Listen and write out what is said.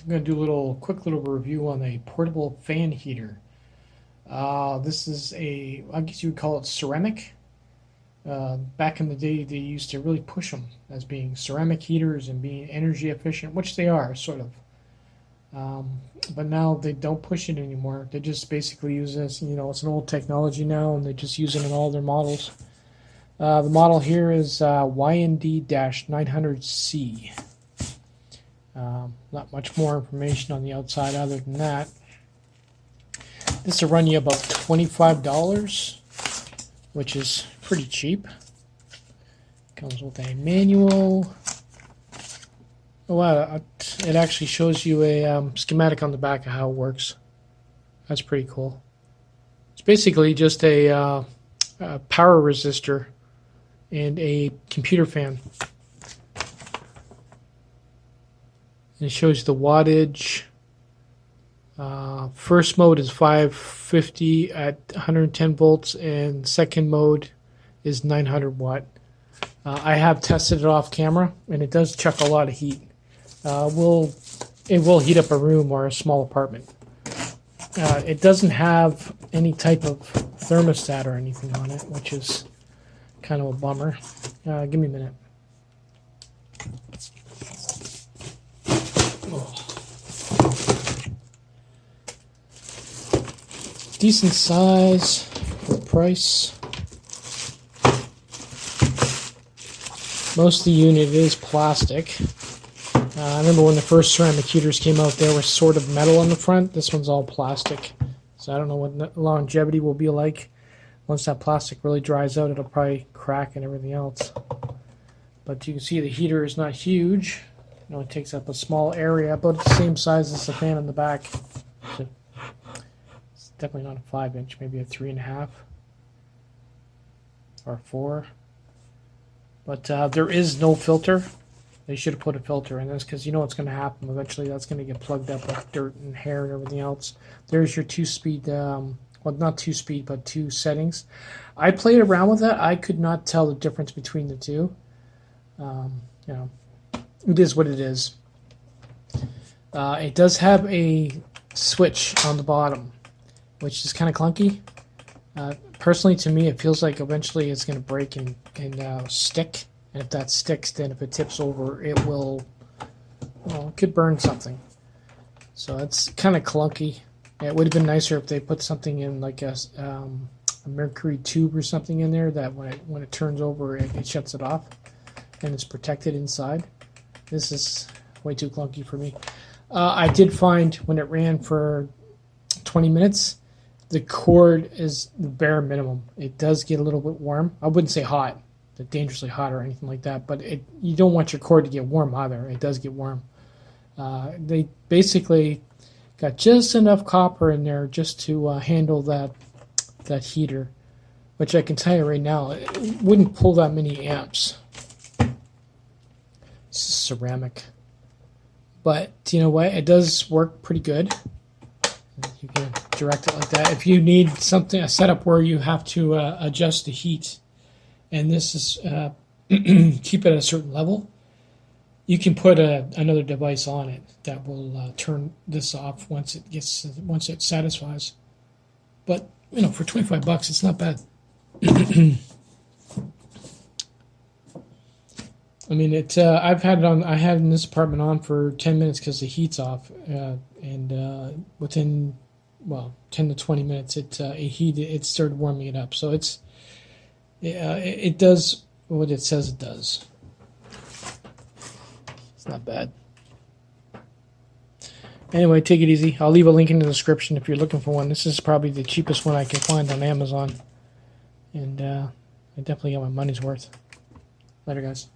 I'm going to do a quick little review on a portable fan heater. This is I guess you would call it ceramic. Back in the day, they used to really push them as being ceramic heaters and being energy efficient, which they are, sort of. But now they don't push it anymore. They just basically use this, it's an old technology now, and they just use it in all their models. The model here is YND-900C. Not much more information on the outside other than that. This will run you about $25, which is pretty cheap. Comes with a manual. Oh wow, it actually shows you a schematic on the back of how it works. That's pretty cool. It's basically just a power resistor and a computer fan. And it shows the wattage. First mode is 550 at 110 volts, and second mode is 900 watt. I have tested it off camera, and it does chuck a lot of heat. It will heat up a room or a small apartment. It doesn't have any type of thermostat or anything on it, which is kind of a bummer. Give me a minute. Decent size for the price. Most of the unit is plastic. I remember when the first ceramic heaters came out, they were sort of metal on the front. This one's all plastic. So I don't know what longevity will be like. Once that plastic really dries out, it'll probably crack and everything else. But you can see the heater is not huge. It only takes up a small area, about the same size as the fan in the back. So it's definitely not a 5-inch, maybe a 3.5 or 4. But there is no filter. They should have put a filter in this, because you know what's going to happen. Eventually that's going to get plugged up with dirt and hair and everything else. There's your 2-speed, well, not 2-speed, but 2 settings. I played around with that. I could not tell the difference between the two. It is what it is. It does have a switch on the bottom, which is kind of clunky. Personally, to me, it feels like eventually it's going to break and stick. And if that sticks, then if it tips over, it will, it could burn something. So it's kind of clunky. It would have been nicer if they put something in, like a mercury tube or something in there, that when it turns over, it shuts it off and it's protected inside. This is way too clunky for me. I did find when it ran for 20 minutes, the cord is the bare minimum. It does get a little bit warm. I wouldn't say hot, dangerously hot or anything like that, but you don't want your cord to get warm either. It does get warm. They basically got just enough copper in there just to handle that heater, which I can tell you right now, it wouldn't pull that many amps. It's ceramic, but you know what? It does work pretty good. You can direct it like that. If you need a setup where you have to adjust the heat, and this is keep it at a certain level, you can put another device on it that will turn this off once it satisfies. But for $25, it's not bad. I mean, I've had it on. I had it in this apartment on for 10 minutes because the heat's off, and within 10 to 20 minutes, it started warming it up. So it does what it says it does. It's not bad. Anyway, take it easy. I'll leave a link in the description if you're looking for one. This is probably the cheapest one I can find on Amazon, and I definitely got my money's worth. Later, guys.